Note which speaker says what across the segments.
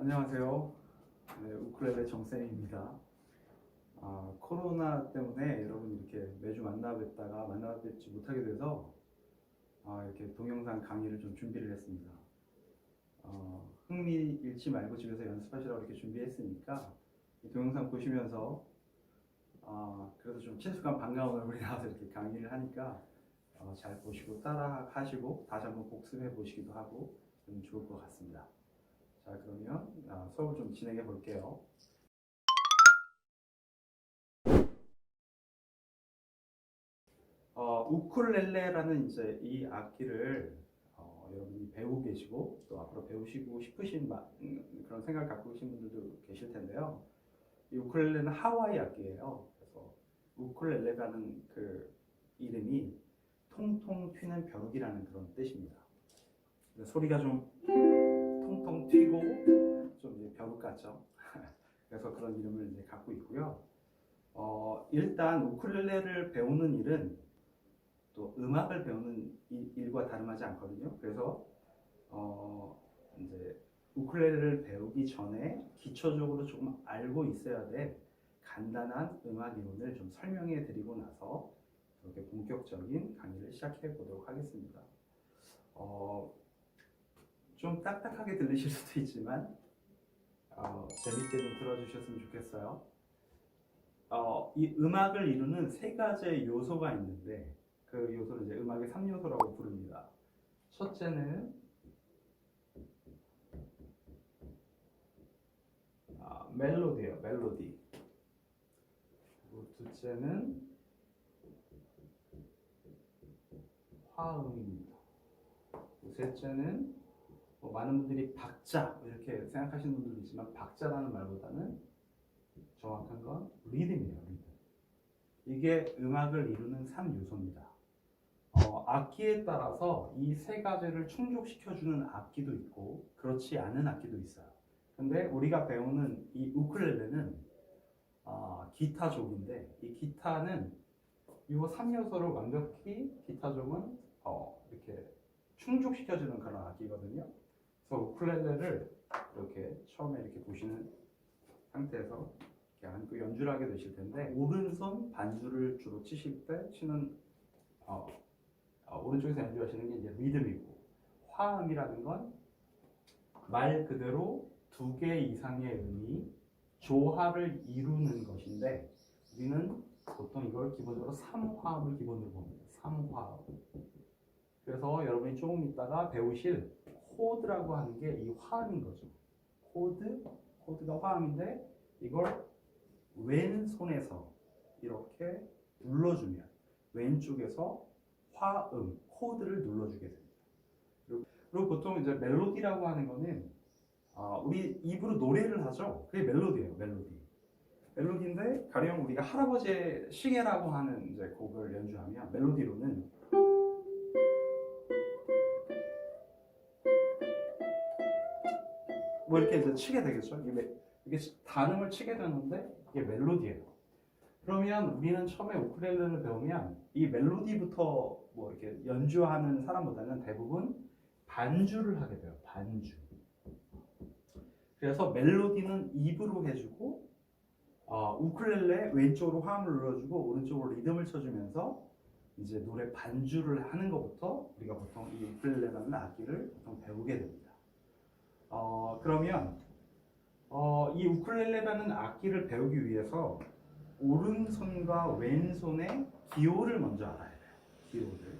Speaker 1: 안녕하세요. 네, 우쿨렐레 정쌤입니다. 코로나 때문에 여러분 이렇게 매주 만나 뵙지 못하게 돼서 이렇게 동영상 강의를 좀 준비를 했습니다. 흥미 잃지 말고 집에서 연습하시라고 이렇게 준비했으니까 이 동영상 보시면서 그래도 좀 친숙한 반가운 얼굴이 나와서 이렇게 강의를 하니까 잘 보시고 따라 하시고 다시 한번 복습해 보시기도 하고 좀 좋을 것 같습니다. 자, 그러면 수업을 좀 진행해 볼게요. 우쿨렐레라는 이제 이 악기를 여러분이 배우고 계시고 또 앞으로 배우시고 싶으신 그런 생각을 갖고 계신 분들도 계실 텐데요. 이 우쿨렐레는 하와이 악기예요. 그래서 우쿨렐레라는 그 이름이 통통 튀는 벼룩이라는 그런 뜻입니다. 소리가 좀 통통 튀고 좀 이제 벼룩 같죠. 그래서 그런 이름을 이제 갖고 있고요. 일단 우쿨렐레를 배우는 일은 또 음악을 배우는 일과 다름하지 않거든요. 그래서 이제 우쿨렐레를 배우기 전에 기초적으로 조금 알고 있어야 될 간단한 음악 이론을 좀 설명해 드리고 나서 이렇게 본격적인 강의를 시작해 보도록 하겠습니다. 좀 딱딱하게 들리실 수도 있지만 재밌게 좀 들어주셨으면 좋겠어요. 이 음악을 이루는 세 가지의 요소가 있는데 그 요소를 이제 음악의 3요소라고 부릅니다. 첫째는 멜로디예요. 멜로디. 그리고 둘째는 화음입니다. 셋째는 많은 분들이 박자 이렇게 생각하시는 분들도 있지만 박자라는 말보다는 정확한 건 리듬이에요. 리듬. 이게 음악을 이루는 3요소입니다. 악기에 따라서 이 세 가지를 충족시켜주는 악기도 있고 그렇지 않은 악기도 있어요. 근데 우리가 배우는 이 우쿨렐레는 기타족인데 이 기타는 이 3요소를 완벽히 기타족은 이렇게 충족시켜주는 그런 악기거든요. 그래서 우쿨렐레를 이렇게 처음에 이렇게 보시는 상태에서 이렇게 안고 연주를 하게 되실 텐데 오른손 반주를 주로 치실 때 치는 오른쪽에서 연주하시는 게 이제 리듬이고 화음이라는 건 말 그대로 두 개 이상의 음이 조화를 이루는 것인데 우리는 보통 이걸 기본적으로 3화음을 기본으로 봅니다. 3화음. 그래서 여러분이 조금 있다가 배우실 코드라고 하는 게 이 화음인 거죠. 코드가 화음인데 이걸 왼손에서 이렇게 눌러주면 왼쪽에서 화음, 코드를 눌러주게 됩니다. 그리고 보통 이제 멜로디라고 하는 거는 우리 입으로 노래를 하죠. 그게 멜로디예요, 멜로디. 멜로디인데 가령 우리가 할아버지의 시계라고 하는 이제 곡을 연주하면 멜로디로는 뭐 이렇게 이제 치게 되겠죠. 이게 단음을 치게 되는데 이게 멜로디예요. 그러면 우리는 처음에 우쿨렐레를 배우면 이 멜로디부터 뭐 이렇게 연주하는 사람보다는 대부분 반주를 하게 돼요. 반주. 그래서 멜로디는 입으로 해주고 우쿨렐레 왼쪽으로 화음을 눌러주고 오른쪽으로 리듬을 쳐주면서 이제 노래 반주를 하는 것부터 우리가 보통 이 우쿨렐레라는 악기를 보통 배우게 됩니다. 그러면 이 우쿨렐레라는 악기를 배우기 위해서 오른손과 왼손의 기호를 먼저 알아야 돼요. 기호를.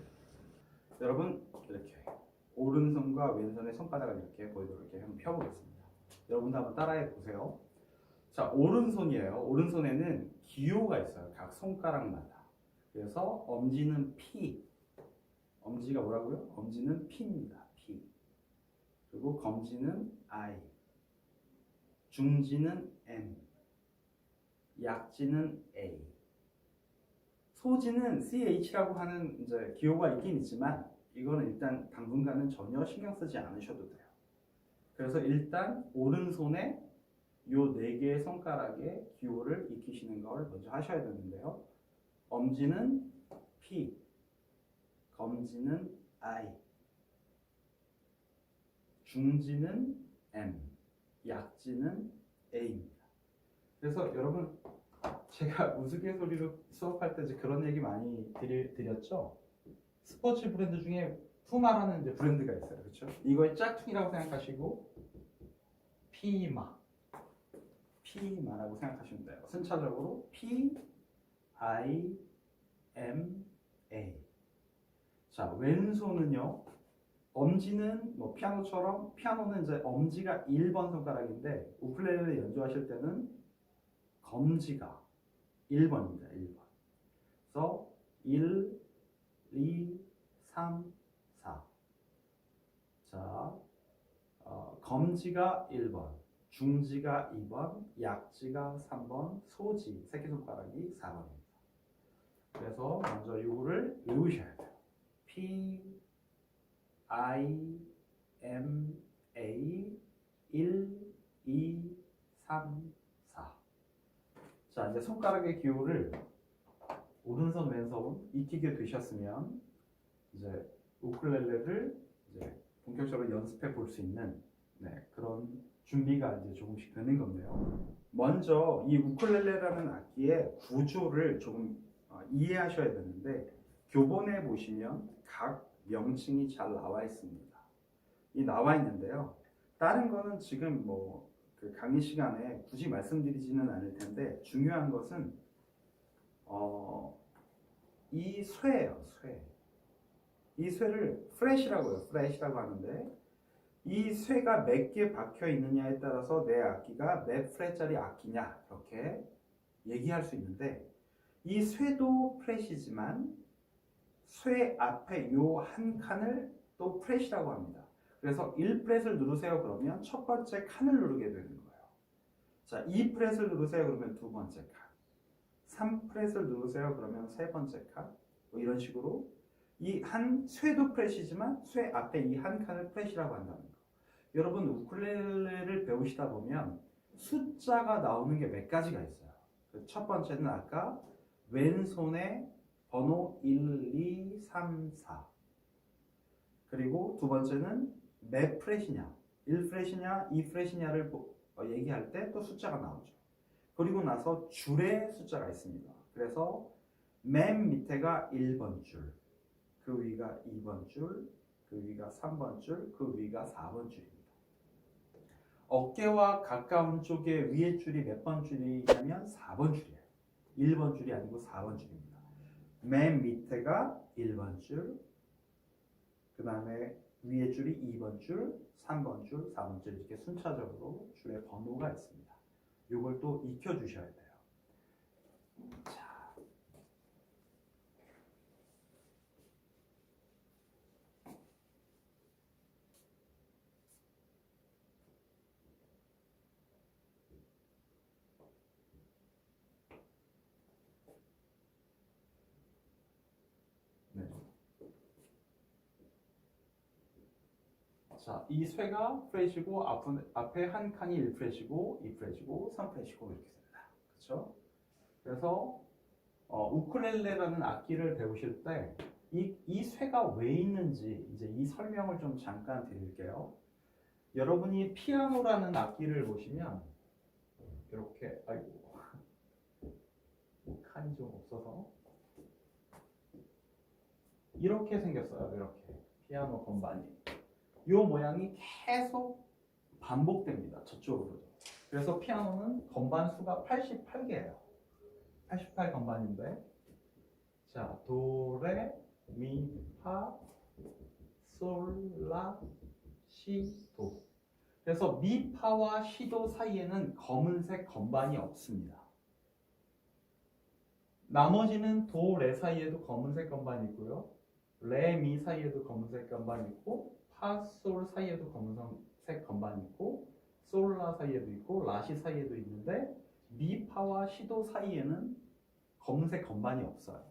Speaker 1: 여러분 이렇게 오른손과 왼손의 손바닥을 이렇게 보이도록 이렇게 한번 펴보겠습니다. 여러분도 한번 따라해 보세요. 자, 오른손이에요. 오른손에는 기호가 있어요. 각 손가락마다. 그래서 엄지는 P. 엄지가 뭐라고요? 엄지는 P입니다. P. 그리고 검지는 I. 중지는 M. 약지는 A. 소지는 CH라고 하는 이제 기호가 있긴 있지만 이거는 일단 당분간은 전혀 신경 쓰지 않으셔도 돼요. 그래서 일단 오른손에 요 4개의 손가락에 기호를 익히시는 걸 먼저 하셔야 되는데요. 엄지는 P, 검지는 I, 중지는 M, 약지는 A입니다. 그래서 여러분 제가 우스갯소리로 수업할 때 이제 그런 얘기 많이 드렸죠. 스포츠 브랜드 중에 푸마라는 이제 브랜드가 있어요. 그렇죠? 이거의 짝퉁이라고 생각하시고 피마라고 생각하시면 돼요. 순차적으로 PIMA. 자, 왼손은요. 엄지는 뭐 피아노는 이제 엄지가 1번 손가락인데 우쿨렐레 연주하실 때는 검지가 1번입니다. 1번. 그래서 1, 2, 3, 4. 자, 검지가 1번, 중지가 2번, 약지가 3번, 소지, 새끼손가락이 4번입니다. 그래서 먼저 이거를 외우셔야 돼요. P, I, M, A, 1, 2, 3, 4. 자, 이제 손가락의 기호를 오른손, 왼손 익히게 되셨으면 이제 우쿨렐레를 이제 본격적으로 연습해 볼 수 있는 그런 준비가 이제 조금씩 되는 건데요. 먼저 이 우쿨렐레라는 악기의 구조를 조금 이해하셔야 되는데 교본에 보시면 각 명칭이 잘 나와 있습니다. 이 나와 있는데요. 다른 거는 지금 뭐 그 강의 시간에 굳이 말씀드리지는 않을 텐데 중요한 것은 이 쇠예요. 쇠. 이 쇠를 프렛이라고 하는데 이 쇠가 몇 개 박혀 있느냐에 따라서 내 악기가 몇 프렛짜리 악기냐 이렇게 얘기할 수 있는데 이 쇠도 프렛이지만 쇠 앞에 요 한 칸을 또 프렛이라고 합니다. 그래서 1프렛을 누르세요 그러면 첫 번째 칸을 누르게 되는 거예요. 자, 2프렛을 누르세요 그러면 두 번째 칸, 3프렛을 누르세요 그러면 세 번째 칸, 뭐 이런 식으로 이 한 쇠도 프렛이지만 쇠 앞에 이 한 칸을 프렛이라고 한다는 거. 여러분 우쿨렐레를 배우시다 보면 숫자가 나오는 게 몇 가지가 있어요. 첫 번째는 아까 왼손에 번호 1, 2, 3, 4. 그리고 두 번째는 몇 프렛이냐, 1프렛이냐, 2프렛이냐를 얘기할 때 또 숫자가 나오죠. 그리고 나서 줄에 숫자가 있습니다. 그래서 맨 밑에가 1번 줄, 그 위가 2번 줄, 그 위가 3번 줄, 그 위가 4번 줄입니다. 어깨와 가까운 쪽에 위에 줄이 몇 번 줄이냐면 4번 줄이에요. 1번 줄이 아니고 4번 줄입니다. 맨 밑에가 1번 줄, 그 다음에 위에 줄이 2번 줄, 3번 줄, 4번 줄 이렇게 순차적으로 줄의 번호가 있습니다. 이걸 또 익혀주셔야 돼요. 자. 네. 자, 이 쇠가 프렛이고 앞에 한 칸이 1프렛이고 2프렛이고 3프렛이고 이렇게 됩니다. 그렇죠? 그래서 우쿨렐레라는 악기를 배우실 때 이 쇠가 왜 있는지 이제 이 설명을 좀 잠깐 드릴게요. 여러분이 피아노라는 악기를 보시면 이렇게 칸이 좀 없어서 이렇게 생겼어요. 이렇게 피아노 건반이 이 모양이 계속 반복됩니다. 저쪽으로. 그래서 피아노는 건반 수가 88개예요. 88 건반인데 자, 도, 레, 미, 파, 솔, 라, 시, 도. 그래서 미, 파와 시도 사이에는 검은색 건반이 없습니다. 나머지는 도, 레 사이에도 검은색 건반이 있고요. 레, 미 사이에도 검은색 건반이 있고 파, 솔 사이에도 검은색 건반이 있고 솔, 라 사이에도 있고 라시 사이에도 있는데 미, 파와 시도 사이에는 검은색 건반이 없어요.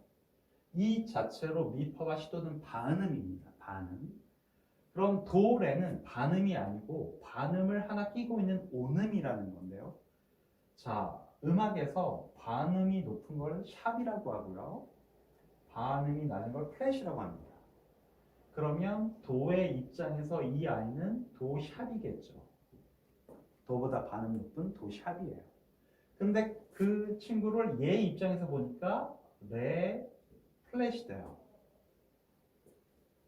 Speaker 1: 이 자체로 미, 파와 시도는 반음입니다. 반음. 그럼 도, 레는 반음이 아니고 반음을 하나 끼고 있는 온음이라는 건데요. 자, 음악에서 반음이 높은 걸 샵이라고 하고요. 반음이 낮은 걸 플랫이라고 합니다. 그러면 도의 입장에서 이 아이는 도 샵이겠죠.
Speaker 2: 도보다 반음 높은 도 샵이에요. 근데 그 친구를 얘 입장에서 보니까 레 플랫이 돼요.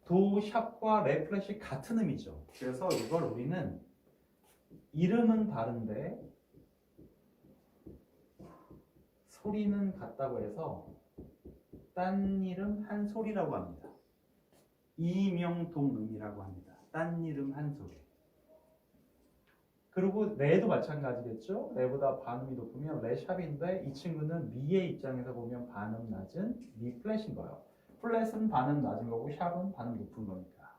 Speaker 2: 도 샵과 레 플랫이 같은 음이죠. 그래서 이걸 우리는 이름은 다른데 소리는 같다고 해서 딴 이름 한 소리라고 합니다. 이명동음이라고 합니다. 딴 이름 한 소리. 그리고 레도 마찬가지겠죠. 레보다 반음이 높으면 레 샵인데 이 친구는 미의 입장에서 보면 반음 낮은 미 플랫인 거예요. 플랫은 반음 낮은 거고 샵은 반음 높은 거니까.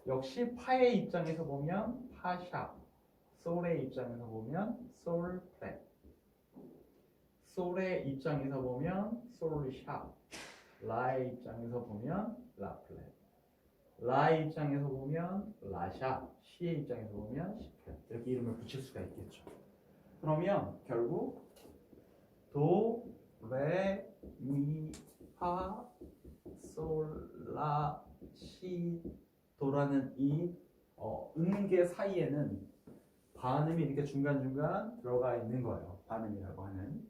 Speaker 2: 역시 파의 입장에서 보면 파 샵, 솔의 입장에서 보면 솔 플랫, 솔의 입장에서 보면 솔 샵, 라의 입장에서 보면 라 플랫, 라의 입장에서 보면 라 샵, 시의 입장에서 보면 시 플랫. 이렇게 이름을 붙일 수가 있겠죠. 그러면 결국 도, 레, 미, 파, 솔, 라, 시, 도라는 이 음계 사이에는 반음이 이렇게 중간중간 들어가 있는 거예요. 반음이라고 하는.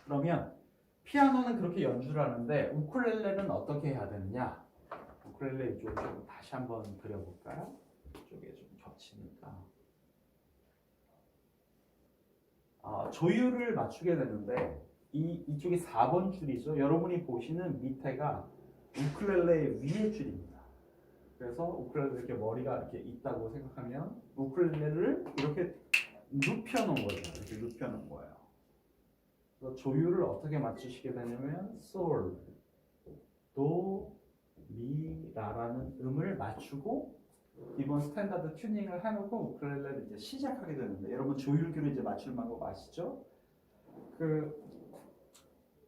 Speaker 2: 그러면 피아노는 그렇게 연주를 하는데 우쿨렐레는 어떻게 해야 되느냐? 우쿨렐레 이쪽을 좀 다시 한번 그려볼까요? 이쪽에 좀 겹치니까. 조율을 맞추게 되는데 이쪽이 4번 줄이죠. 여러분이 보시는 밑에가 우쿨렐레의 위의 줄입니다. 그래서 우쿨렐레 이렇게 머리가 이렇게 있다고 생각하면 우쿨렐레를 이렇게 눕혀놓은 거죠. 이렇게 눕혀놓은 거예요. 그래서 조율을 어떻게 맞추시게 되냐면 솔, 도, 미, 라라는 음을 맞추고 기본 스탠다드 튜닝을 해놓고 우쿨렐레를 이제 시작하게 되는데 여러분 조율기로 이제 맞출 방법 아시죠? 그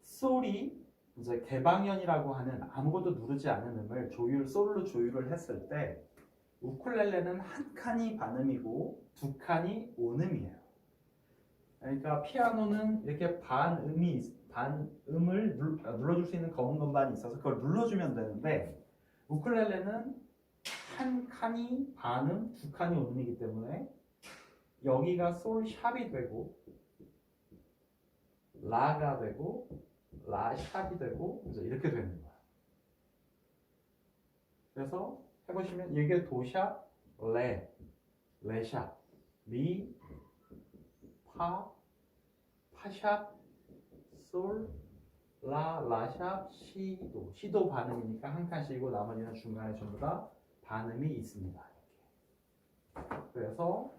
Speaker 2: 솔이 이제 개방현이라고 하는 아무것도 누르지 않은 음을 솔로 조율을 했을 때 우쿨렐레는 한 칸이 반음이고 두 칸이 온음이에요. 그러니까 피아노는 이렇게 반음을 눌러줄 수 있는 검은 건반이 있어서 그걸 눌러주면 되는데 우쿨렐레는 한 칸이 반음, 두 칸이 온음이기 때문에 여기가 솔 샵이 되고 라가 되고 라 샵이 되고 이제 이렇게 되는 거예요. 그래서 해보시면 이게 도샵, 레, 레샵, 미, 파, 파샵, 솔, 라, 라샵, 시도. 시도 반음이니까 한 칸씩이고 나머지는 중간에 전부 다 반음이 있습니다. 이렇게. 그래서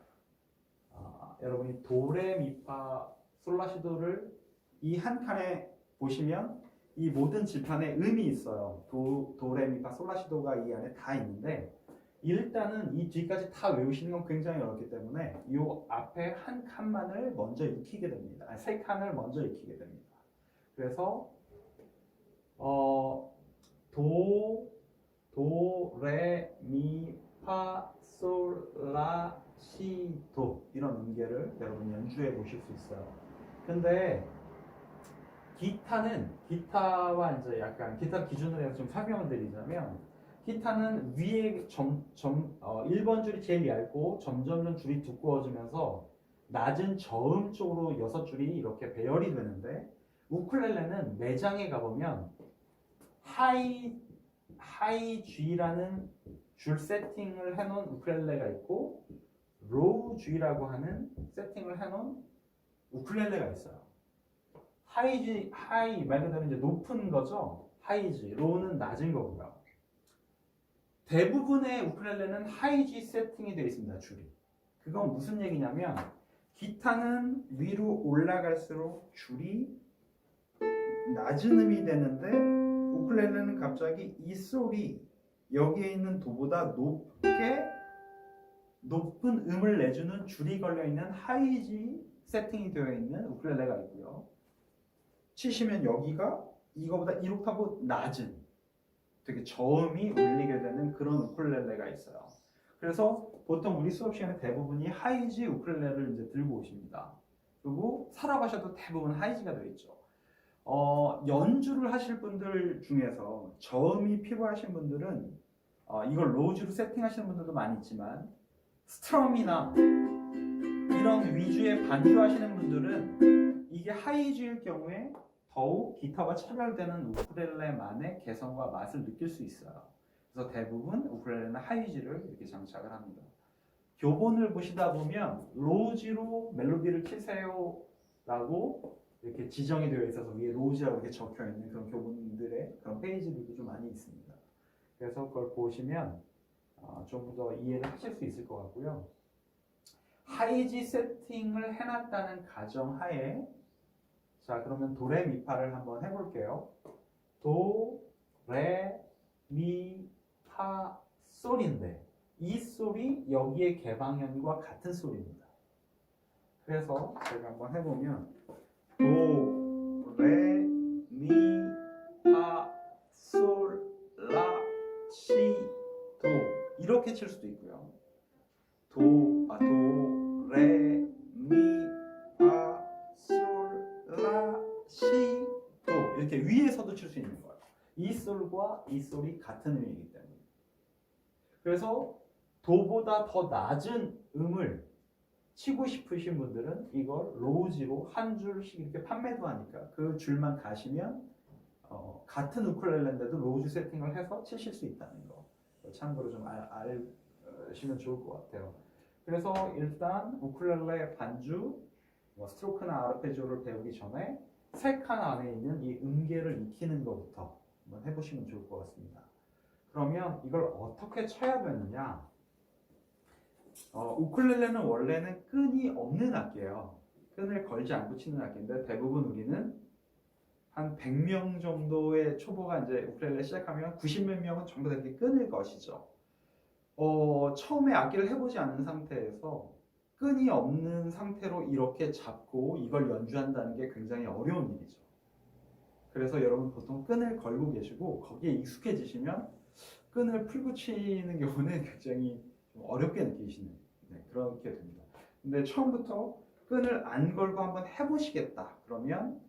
Speaker 2: 여러분이 도, 레, 미, 파, 솔, 라, 시도를 이 한 칸에 보시면 이 모든 지판에 음이 있어요. 도, 레, 미, 파, 솔, 라, 시도가 이 안에 다 있는데 일단은 이 뒤까지 다 외우시는 건 굉장히 어렵기 때문에 이 앞에 한 칸만을 먼저 익히게 됩니다. 세 칸을 먼저 익히게 됩니다. 그래서 도, 레, 미, 파, 솔, 라, 시, 도 이런 음계를 여러분 연주해 보실 수 있어요. 근데 기타와 이제 약간 기타 기준으로 해서 좀 설명을 드리자면 기타는 위에 1번 줄이 제일 얇고 점점 줄이 두꺼워지면서 낮은 저음 쪽으로 6줄이 이렇게 배열이 되는데 우쿨렐레는 매장에 가보면 하이 G라는 줄 세팅을 해놓은 우쿨렐레가 있고 로우 G라고 하는 세팅을 해놓은 우쿨렐레가 있어요. 하이 말 그대로 이제 높은 거죠. 하이 G, 로우는 낮은 거고요. 대부분의 우쿨렐레는 하이 G 세팅이 되어 있습니다. 줄이. 그건 무슨 얘기냐면 기타는 위로 올라갈수록 줄이 낮은 음이 되는데 우쿨렐레는 갑자기 이 솔이 여기에 있는 도보다 높은 음을 내주는 줄이 걸려있는 하이 G 세팅이 되어 있는 우쿨렐레가 있고요. 치시면 여기가 이거보다 1옥타브 낮은 되게 저음이 울리게 되는 그런 우쿨렐레가 있어요. 그래서 보통 우리 수업 시간에 대부분이 하이지 우쿨렐레를 이제 들고 오십니다. 그리고 살아가셔도 대부분 하이지가 되어있죠. 연주를 하실 분들 중에서 저음이 필요하신 분들은 이걸 로우주로 세팅하시는 분들도 많이 있지만 스트럼이나 이런 위주의 반주하시는 분들은 이게 하이주일 경우에 더욱 기타와 차별되는 우쿨렐레만의 개성과 맛을 느낄 수 있어요. 그래서 대부분 우쿨렐레는 하이주를 이렇게 장착을 합니다. 교본을 보시다 보면 로우지로 멜로디를 치세요 라고 이렇게 지정이 되어 있어서 위에 로우지라고 이렇게 적혀 있는 그런 교본들의 그런 페이지들도 좀 많이 있습니다. 그래서 그걸 보시면 좀 더 이해를 하실 수 있을 것 같고요. 하이지 세팅을 해놨다는 가정하에 자 그러면 도레미파를 한번 해볼게요. 도, 레, 미, 파, 솔인데 이 솔이 여기의 개방현과 같은 솔입니다. 그래서 제가 한번 해보면 도, 레, 미, 파, 솔, 라, 시, 도 이렇게 칠 수도 있고요. 도, 레, 미, 파, 솔, 라, 시, 도 이렇게 위에서도 칠 수 있는 거예요. 이 솔과 이 솔이 같은 음이기 때문에. 그래서 도보다 더 낮은 음을 치고 싶으신 분들은 이걸 로우지로 한 줄씩 이렇게 판매도 하니까 그 줄만 가시면 같은 우쿨렐레인데도 로우지 세팅을 해서 치실 수 있다는 거 참고로 좀 아시면 좋을 것 같아요. 그래서 일단 우쿨렐레 반주, 스트로크나 아르페지오를 배우기 전에 세 칸 안에 있는 이 음계를 익히는 것부터 한번 해보시면 좋을 것 같습니다. 그러면 이걸 어떻게 쳐야 되느냐? 우쿨렐레는 원래는 끈이 없는 악기예요. 끈을 걸지 않고 치는 악기인데 대부분 우리는 한 100명 정도의 초보가 이제 우쿨렐레 시작하면 90몇 명은 전부 다 이렇게 끈을 거시죠. 처음에 악기를 해보지 않은 상태에서 끈이 없는 상태로 이렇게 잡고 이걸 연주한다는 게 굉장히 어려운 일이죠. 그래서 여러분 보통 끈을 걸고 계시고 거기에 익숙해지시면 끈을 풀고 치는 경우는 굉장히 좀 어렵게 느끼시는 그렇게 됩니다. 근데 처음부터 끈을 안 걸고 한번 해보시겠다 그러면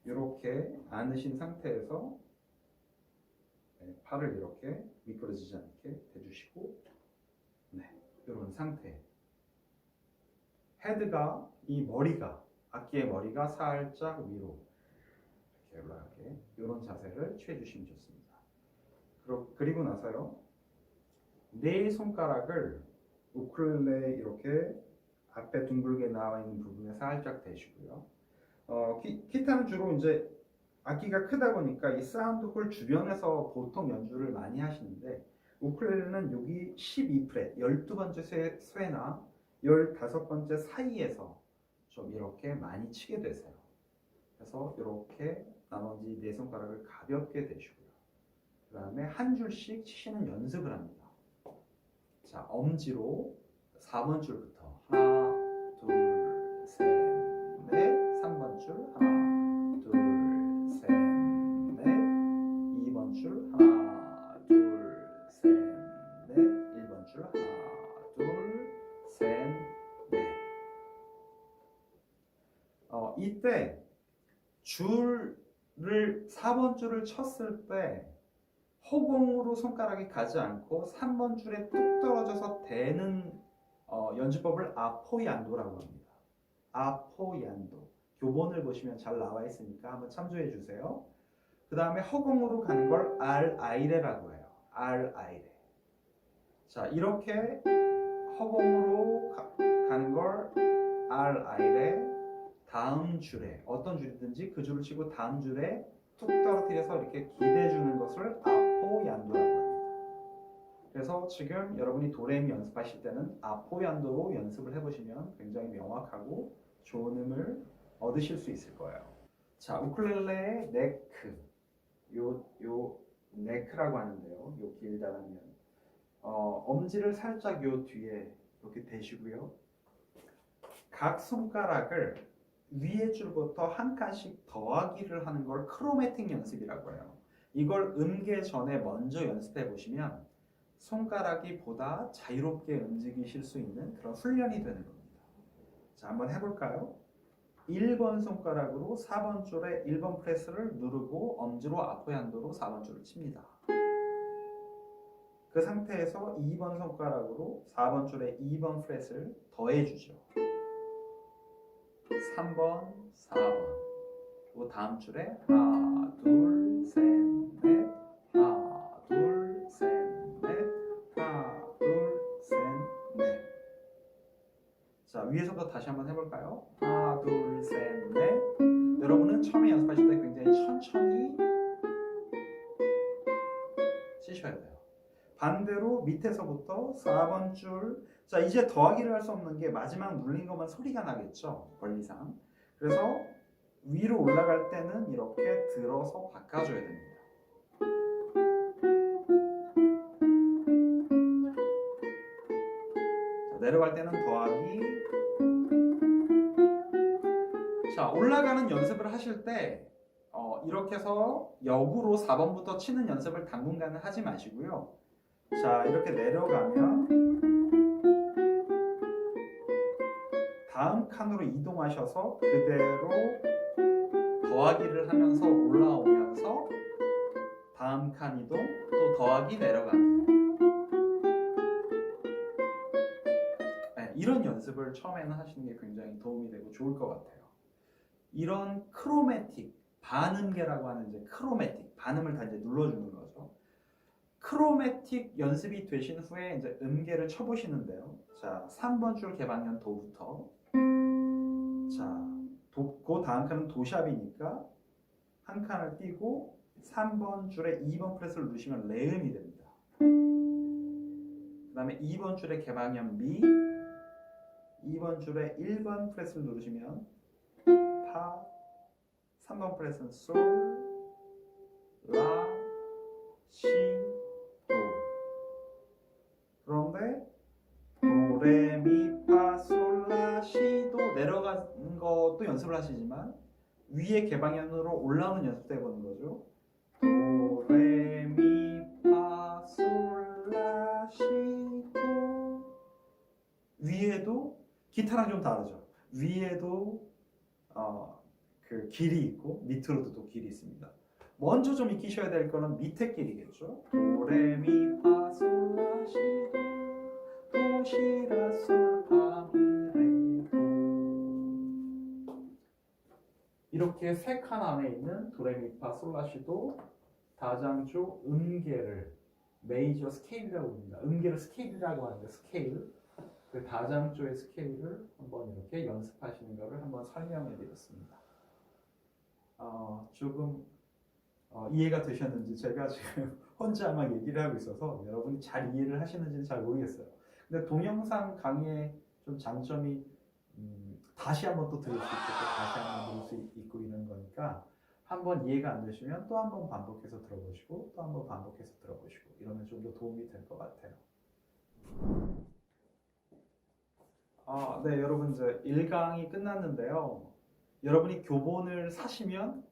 Speaker 2: 이렇게 안으신 상태에서 팔을 이렇게 미끄러지지 않게 대주시고 이런 상태 헤드가 이 머리가 악기의 머리가 살짝 위로 이렇게 올라가게 이런 자세를 취해 주시면 좋습니다. 그리고 나서요 네 손가락을 우쿨렐레 이렇게 앞에 둥글게 나와 있는 부분에 살짝 대시고요. 기타는 주로 이제 악기가 크다 보니까 이 사운드 홀 주변에서 보통 연주를 많이 하시는데 우쿨렐레는 여기 12프렛 12번째 쇠나 15번째 사이에서 좀 이렇게 많이 치게 되세요. 그래서 이렇게 나머지 네 손가락을 가볍게 대시고요. 그 다음에 한 줄씩 치시는 연습을 합니다. 자, 엄지로 4번 줄부터 하나, 둘, 셋, 넷 3번 줄 하나, 둘, 셋, 넷 2번 줄 하나, 둘, 셋, 넷 1번 줄 하나, 둘, 셋, 넷 이때 줄을 4번 줄을 쳤을 때 허공으로 손가락이 가지 않고 3번 줄에 뚝 떨어져서 대는 연주법을 아포얀도라고 합니다. 아포얀도. 교본을 보시면 잘 나와 있으니까 한번 참조해 주세요. 그 다음에 허공으로 가는 걸 알아이레라고 해요. 알아이레. 자, 이렇게 허공으로 가는 걸 알아이레. 다음 줄에 어떤 줄이든지 그 줄을 치고 다음 줄에 툭 떨어뜨려서 이렇게 기대주는 것을 아포얀도라고 합니다. 그래서 지금 여러분이 도레미 연습하실 때는 아포얀도로 연습을 해보시면 굉장히 명확하고 좋은 음을 얻으실 수 있을 거예요. 자, 우쿨렐레의 네크, 요 네크라고 하는데요. 요 길다란 면, 엄지를 살짝 요 뒤에 이렇게 대시고요. 각 손가락을 위에 줄부터 한 칸씩 더하기를 하는 걸 크로매틱 연습이라고 해요. 이걸 음계 전에 먼저 연습해 보시면 손가락이 보다 자유롭게 움직이실 수 있는 그런 훈련이 되는 겁니다. 자, 한번 해볼까요? 1번 손가락으로 4번 줄에 1번 프레스를 누르고 엄지로 아포얀도로 4번 줄을 칩니다. 그 상태에서 2번 손가락으로 4번 줄에 2번 프렛을 더해주죠. 3번, 4번. 그리고 다음 줄에 하나, 둘, 셋, 넷, 하나, 둘, 셋, 넷, 하나, 둘, 셋, 넷. 자, 위에서부터 다시 한번 해볼까요? 하나, 둘, 셋, 넷. 여러분은 처음에 연습하실 때 굉장히 천천히 치셔야 돼요. 반대로 밑에서부터 4번 줄. 자, 이제 더하기를 할 수 없는 게 마지막 눌린 것만 소리가 나겠죠, 원리상. 그래서 위로 올라갈 때는 이렇게 들어서 바꿔줘야 됩니다. 자, 내려갈 때는 더하기. 자, 올라가는 연습을 하실 때 이렇게 해서 역으로 4번부터 치는 연습을 당분간은 하지 마시고요. 자, 이렇게 내려가면 다음 칸으로 이동하셔서 그대로 더하기를 하면서 올라오면서 다음 칸 이동, 또 더하기 내려가기. 네, 이런 연습을 처음에는 하시는 게 굉장히 도움이 되고 좋을 것 같아요. 이런 크로매틱, 반음계라고 하는 이제 크로매틱, 반음을 다 이제 눌러주는 거죠. 크로매틱 연습이 되신 후에 이제 음계를 쳐보시는데요. 자, 3번 줄 개방현 도부터. 자, 그 다음 칸은 도샵이니까 한 칸을 띄고 3번 줄에 2번 프렛을 누르시면 레음이 됩니다. 그 다음에 2번 줄에 개방현 미, 2번 줄에 1번 프렛을 누르시면 파, 3번 프렛은 솔, 라, 시, 도. 그런데 도, 레, 미, 파, 솔, 라, 시, 도 내려가는 것도 연습을 하시지만 위에 개방현으로 올라오는 연습도 해보는 거죠. 도, 레, 미, 파, 솔, 라, 시, 도. 위에도 기타랑 좀 다르죠. 위에도 그 길이 있고 밑으로도 또 길이 있습니다. 먼저 좀 익히셔야 될 거는 밑에 길이겠죠. 도, 레, 미, 파, 솔, 라, 시, 도, 도, 시, 라, 솔, 파, 미, 레, 도. 이렇게 세 칸 안에 있는 도, 레, 미, 파, 솔, 라, 시, 도 다장조 음계를 메이저 스케일이라고 합니다. 음계를 스케일이라고 하는데 스케일. 그 다장조의 스케일을 한번 이렇게 연습하시는 것을 한번 설명해 드렸습니다. 조금 이해가 되셨는지 제가 지금 혼자 막 얘기를 하고 있어서 여러분이 잘 이해를 하시는지는 잘 모르겠어요. 근데 동영상 강의의 좀 장점이 다시 한번 또 들을 수 있고 또 다시 한번 들을 수 있고 이런 거니까 한번 이해가 안 되시면 또 한번 반복해서 들어보시고 또 한번 반복해서 들어보시고 이러면 좀 더 도움이 될 것 같아요. 네, 여러분 이제 1강이 끝났는데요. 여러분이 교본을 사시면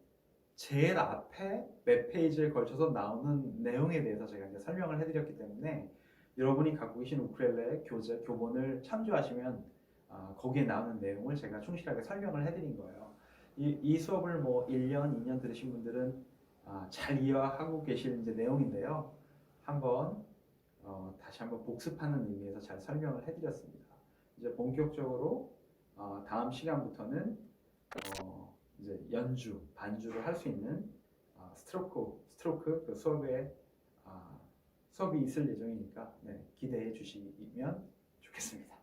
Speaker 2: 제일 앞에 몇 페이지에 걸쳐서 나오는 내용에 대해서 제가 이제 설명을 해드렸기 때문에 여러분이 갖고 계신 우쿨렐레 교본을 참조하시면 거기에 나오는 내용을 제가 충실하게 설명을 해드린 거예요. 이 수업을 뭐 1년, 2년 들으신 분들은 잘 이해하고 계실 이제 내용인데요. 한번 다시 한번 복습하는 의미에서 잘 설명을 해드렸습니다. 이제 본격적으로 다음 시간부터는 이제 연주, 반주를 할 수 있는 스트로크 그 수업이 있을 예정이니까 네, 기대해 주시면 좋겠습니다.